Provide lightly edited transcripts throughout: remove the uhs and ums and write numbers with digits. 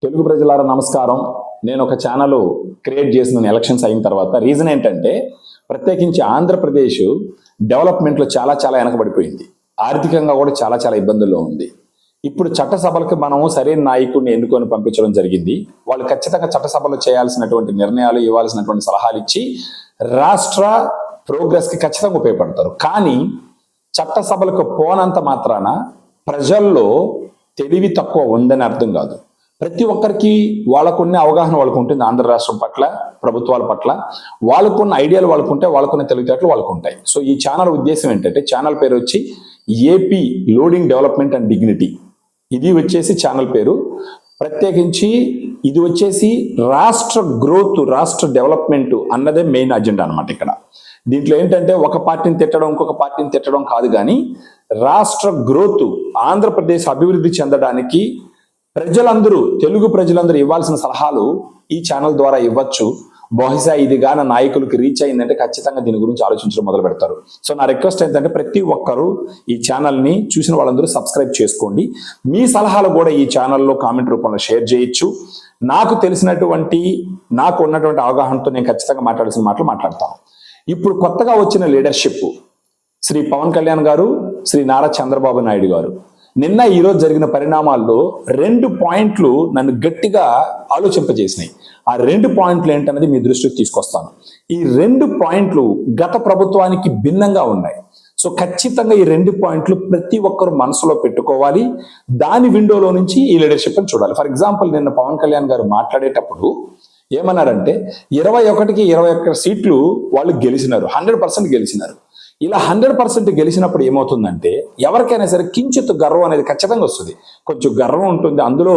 తెలుగు ప్రజలారా నమస్కారం. నేను ఒక ఛానల్ క్రియేట్ చేసిన ఎలక్షన్స్ అయిన తర్వాత రీజన్ ఏంటంటే ప్రత్యేకించి ఆంధ్రప్రదేశ్ డెవలప్మెంట్లో చాలా చాలా వెనకబడిపోయింది. ఆర్థికంగా కూడా చాలా చాలా ఇబ్బందుల్లో ఉంది. ఇప్పుడు చట్టసభలకు మనము సరైన నాయకుడిని ఎన్నుకొని పంపించడం జరిగింది. వాళ్ళు ఖచ్చితంగా చట్టసభలో చేయాల్సినటువంటి నిర్ణయాలు, ఇవ్వాల్సినటువంటి సలహాలు ఇచ్చి రాష్ట్ర ప్రోగ్రెస్కి ఖచ్చితంగా ఉపయోగపడతారు. కానీ చట్టసభలకు పోనంత మాత్రాన ప్రజల్లో తెలివి తక్కువ ఉందని అర్థం కాదు. ప్రతి ఒక్కరికి వాళ్ళకున్న అవగాహన వాళ్ళకు ఉంటుంది. ఆంధ్ర రాష్ట్రం పట్ల, ప్రభుత్వాల పట్ల వాళ్ళకున్న ఐడియాలు వాళ్ళకుంటే, వాళ్ళకున్న తెలివితేటలు వాళ్ళకు ఉంటాయి. సో ఈ ఛానల్ ఉద్దేశం ఏంటంటే, ఛానల్ పేరు వచ్చి AP loading development and dignity. ఇది వచ్చేసి ఛానల్ పేరు. ప్రత్యేకించి ఇది వచ్చేసి రాష్ట్ర గ్రోత్, రాష్ట్ర డెవలప్మెంట్ అన్నదే మెయిన్ అజెండా అనమాట. ఇక్కడ దీంట్లో ఏంటంటే ఒక పార్టీని తిట్టడం, ఇంకొక పార్టీని తిట్టడం కాదు, కానీ రాష్ట్ర గ్రోత్, ఆంధ్రప్రదేశ్ అభివృద్ధి చెందడానికి ప్రజలందరూ, తెలుగు ప్రజలందరూ ఇవ్వాల్సిన సలహాలు ఈ ఛానల్ ద్వారా ఇవ్వచ్చు. బహుశా ఇది గాన నాయకులకి రీచ్ అయిందంటే ఖచ్చితంగా దీని గురించి ఆలోచించడం మొదలు పెడతారు. సో నా రిక్వెస్ట్ ఏంటంటే ప్రతి ఒక్కరూ ఈ ఛానల్ని చూసిన వాళ్ళందరూ సబ్స్క్రైబ్ చేసుకోండి. మీ సలహాలు కూడా ఈ ఛానల్లో కామెంట్ రూపంలో షేర్ చేయొచ్చు. నాకు తెలిసినటువంటి, నాకు ఉన్నటువంటి అవగాహనతో నేను ఖచ్చితంగా మాట్లాడాల్సిన మాటలు మాట్లాడతాను. ఇప్పుడు కొత్తగా వచ్చిన లీడర్షిప్ శ్రీ పవన్ కళ్యాణ్ గారు, శ్రీ నారా చంద్రబాబు నాయుడు గారు, నిన్న ఈరోజు జరిగిన పరిణామాల్లో 2 పాయింట్లు నన్ను గట్టిగా ఆలోచింపజేసినాయి. ఆ 2 పాయింట్లు ఏంటనేది మీ దృష్టికి తీసుకొస్తాను. ఈ 2 పాయింట్లు గత ప్రభుత్వానికి భిన్నంగా ఉన్నాయి. సో ఖచ్చితంగా ఈ 2 పాయింట్లు ప్రతి ఒక్కరు మనసులో పెట్టుకోవాలి. దాని విండోలో నుంచి ఈ లీడర్షిప్ని చూడాలి. ఫర్ ఎగ్జాంపుల్, నిన్న పవన్ కళ్యాణ్ గారు మాట్లాడేటప్పుడు ఏమన్నారంటే 21కి 21 సీట్లు వాళ్ళు గెలిచినారు, 100% గెలిచినారు. ఇలా 100% గెలిచినప్పుడు ఏమవుతుందంటే ఎవరికైనా సరే కించిత్ గర్వం అనేది ఖచ్చితంగా వస్తుంది. కొంచెం గర్వం ఉంటుంది. అందులో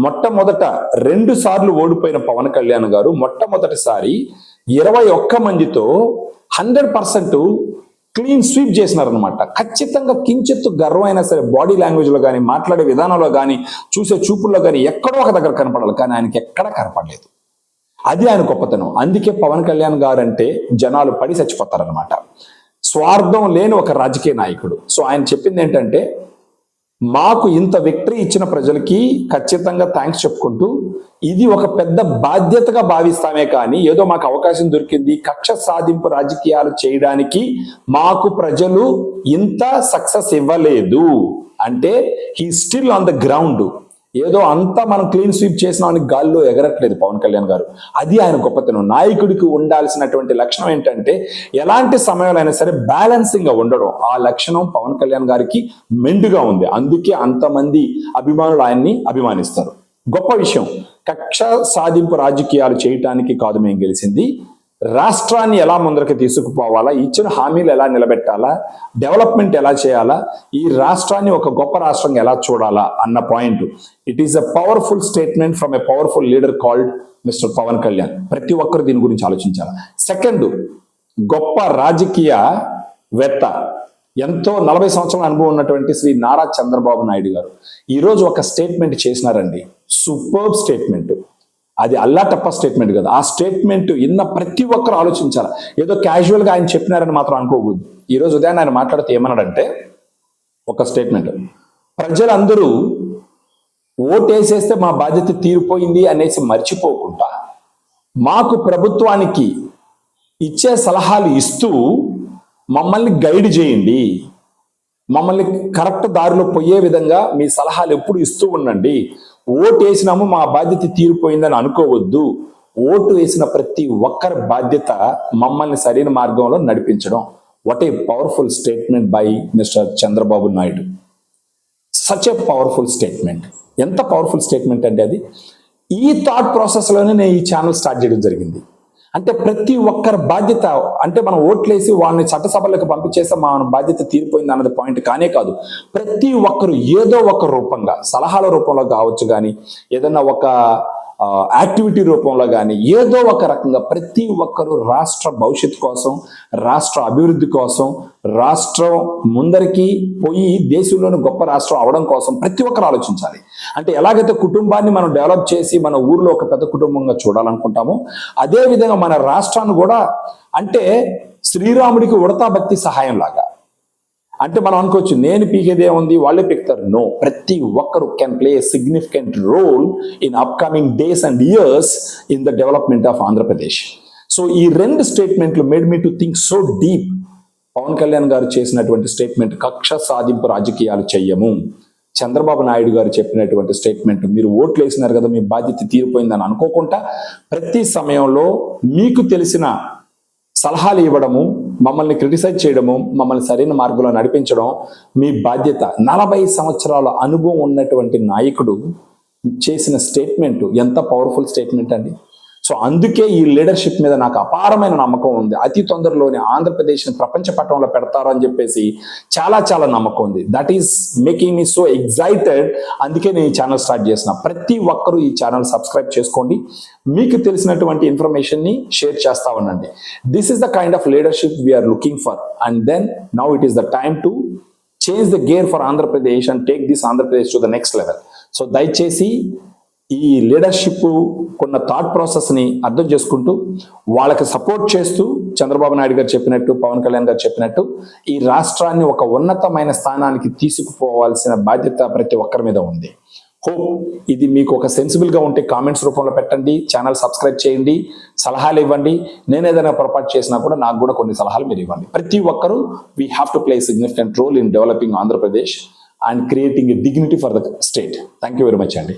మొట్టమొదట 2 సార్లు ఓడిపోయిన పవన్ కళ్యాణ్ గారు మొట్టమొదటిసారి 21 మందితో 100% క్లీన్ స్వీప్ చేసినారనమాట. ఖచ్చితంగా కించిత్ గర్వం అయినా సరే బాడీ లాంగ్వేజ్లో కానీ, మాట్లాడే విధానంలో కానీ, చూసే చూపుల్లో కానీ ఎక్కడో ఒక దగ్గర కనపడాలి. కానీ ఆయనకి ఎక్కడా కనపడలేదు. అది ఆయన గొప్పతనం. అందుకే పవన్ కళ్యాణ్ గారు అంటే జనాలు పడి చచ్చిపోతారనమాట. స్వార్థం లేని ఒక రాజకీయ నాయకుడు. సో ఆయన చెప్పింది ఏంటంటే, మాకు ఇంత విక్టరీ ఇచ్చిన ప్రజలకి ఖచ్చితంగా థ్యాంక్స్ చెప్పుకుంటూ, ఇది ఒక పెద్ద బాధ్యతగా భావిస్తామే కానీ ఏదో మాకు అవకాశం దొరికింది, కక్ష సాధింపు రాజకీయాలు చేయడానికి మాకు ప్రజలు ఇంత సక్సెస్ ఇవ్వలేదు అంటే he still on the ground. ఏదో అంతా మనం క్లీన్ స్వీప్ చేసినామని గాల్లో ఎగరట్లేదు పవన్ కళ్యాణ్ గారు. అది ఆయన గొప్పతనం. నాయకుడికి ఉండాల్సినటువంటి లక్షణం ఏంటంటే ఎలాంటి సమయంలో అయినా సరే బ్యాలెన్సింగ్ గా ఉండడం. ఆ లక్షణం పవన్ కళ్యాణ్ గారికి మెండుగా ఉంది. అందుకే అంతమంది అభిమానులు ఆయన్ని అభిమానిస్తారు. గొప్ప విషయం. కక్ష సాధింపు రాజకీయాలు చేయటానికి కాదు మేము గెలిచింది, రాష్ట్రాన్ని ఎలా ముందరికి తీసుకుపోవాలా, ఇచ్చిన హామీలు ఎలా నిలబెట్టాలా, డెవలప్మెంట్ ఎలా చేయాలా, ఈ రాష్ట్రాన్ని ఒక గొప్ప రాష్ట్రంగా ఎలా చూడాలా అన్న point. It is a powerful statement from a powerful leader called mister Pavan Kalyan. ప్రతి ఒక్కరు దీని గురించి ఆలోచించాలి. సెకండ్, గొప్ప రాజకీయవేత్త, ఎంతో 40 సంవత్సరాల అనుభవం ఉన్నటువంటి శ్రీ నారా చంద్రబాబు నాయుడు గారు ఈరోజు ఒక స్టేట్మెంట్ చేసినారండి. Superb statement. అది అల్లాటప్ప స్టేట్మెంట్ కదా. ఆ స్టేట్మెంట్ ఇన్న ప్రతి ఒక్కరు ఆలోచించాలి. ఏదో క్యాజువల్గా ఆయన చెప్పినారని మాత్రం అనుకోకూడదు. ఈరోజు ఉదయం ఆయన మాట్లాడితే ఏమన్నాడంటే, ఒక స్టేట్మెంట్, ప్రజలందరూ ఓటేసేస్తే మా బాధ్యత తీరిపోయింది అనేసి మర్చిపోకుండా మాకు ప్రభుత్వానికి ఇచ్చే సలహాలు ఇస్తూ మమ్మల్ని గైడ్ చేయండి, మమ్మల్ని కరెక్ట్ దారిలో పోయే విధంగా మీ సలహాలు ఎప్పుడు ఇస్తూ ఉండండి. ఓటు వేసినాము మా బాధ్యత తీరిపోయిందని అనుకోవద్దు. ఓటు వేసిన ప్రతి ఒక్కరి బాధ్యత మమ్మల్ని సరైన మార్గంలో నడిపించడం. What a powerful statement by mister Chandrababu Naidu. Such a powerful statement. ఎంత పవర్ఫుల్ స్టేట్మెంట్ అంటే అది. ఈ థాట్ ప్రాసెస్లోనే నేను ఈ ఛానల్ స్టార్ట్ చేయడం జరిగింది. అంటే ప్రతి ఒక్కరి బాధ్యత, అంటే మనం ఓట్లేసి వాళ్ళని చట్టసభలకు పంపించేస్తే మన బాధ్యత తీరిపోయింది అన్నది పాయింట్ కానే కాదు. ప్రతి ఒక్కరు ఏదో ఒక రూపంగా, సలహాల రూపంలో కావచ్చు, కానీ ఏదైనా ఒక యాక్టివిటీ రూపంలో కానీ ఏదో ఒక రకంగా ప్రతి ఒక్కరు రాష్ట్ర భవిష్యత్తు కోసం, రాష్ట్ర అభివృద్ధి కోసం, రాష్ట్రం ముందరికి పోయి దేశంలోని గొప్ప రాష్ట్రం అవడం కోసం ప్రతి ఒక్కరు ఆలోచించాలి. అంటే ఎలాగైతే కుటుంబాన్ని మనం డెవలప్ చేసి మన ఊర్లో ఒక పెద్ద కుటుంబంగా చూడాలనుకుంటామో, అదే విధంగా మన రాష్ట్రాన్ని కూడా, అంటే శ్రీరాముడికి ఉడతా భక్తి సహాయం లాగా, అంటే మనం అనుకోవచ్చు నేను పీకేదే ఉంది వాళ్ళే పీకుతారు. నో, ప్రతి ఒక్కరు can play a significant role in upcoming days and years in the development of Andhra Pradesh. So ఈ రెండు స్టేట్మెంట్లు made me to think so deep. Pavan Kalyan గారు చేసినటువంటి స్టేట్మెంట్ కక్ష సాధింపు రాజకీయాలు చెయ్యము, చంద్రబాబు నాయుడు గారు చెప్పినటువంటి స్టేట్మెంట్ మీరు ఓట్లు వేసినారు కదా మీ బాధ్యత తీరిపోయిందని అనుకోకుండా ప్రతి సమయంలో మీకు తెలిసిన సలహాలు ఇవ్వడము, మమ్మల్ని క్రిటిసైజ్ చేయడము, మమ్మల్ని సరైన మార్గంలో నడిపించడం మీ బాధ్యత. 40 సంవత్సరాల అనుభవం ఉన్నటువంటి నాయకుడు చేసిన స్టేట్మెంట్ ఎంత పవర్ఫుల్ స్టేట్మెంట్ అండి. సో అందుకే ఈ లీడర్షిప్ మీద నాకు అపారమైన నమ్మకం ఉంది. అతి తొందరలోనే ఆంధ్రప్రదేశ్ని ప్రపంచ పటంలో పెడతారు అని చెప్పేసి చాలా చాలా నమ్మకం ఉంది. That is making me so excited. అందుకే నేను ఈ ఛానల్ స్టార్ట్ చేసిన. ప్రతి ఒక్కరూ ఈ ఛానల్ సబ్స్క్రైబ్ చేసుకోండి, మీకు తెలిసినటువంటి ఇన్ఫర్మేషన్ని షేర్ చేస్తా ఉండండి. This is the kind of leadership we're looking for, and then now it is the time to change the gear for Andhra Pradesh and take this Andhra Pradesh to the next level. So దయచేసి ఈ leadership కొన్న thought ప్రాసెస్ని అర్థం చేసుకుంటూ వాళ్ళకి support చేస్తూ చంద్రబాబు నాయుడు గారు చెప్పినట్టు, పవన్ కళ్యాణ్ గారు చెప్పినట్టు ఈ రాష్ట్రాన్ని ఒక ఉన్నతమైన స్థానానికి తీసుకుపోవాల్సిన బాధ్యత ప్రతి ఒక్కరి మీద ఉంది. హోప్ ఇది మీకు ఒక సెన్సిబుల్గా ఉంటే కామెంట్స్ రూపంలో పెట్టండి, ఛానల్ సబ్స్క్రైబ్ చేయండి, సలహాలు ఇవ్వండి. నేను ఏదైనా పొరపాటు చేసినా కూడా నాకు కూడా కొన్ని సలహాలు మీరు ఇవ్వండి. ప్రతి ఒక్కరూ we have to play significant role in developing Andhra Pradesh and creating a dignity for the state. Thank you very much, Andy.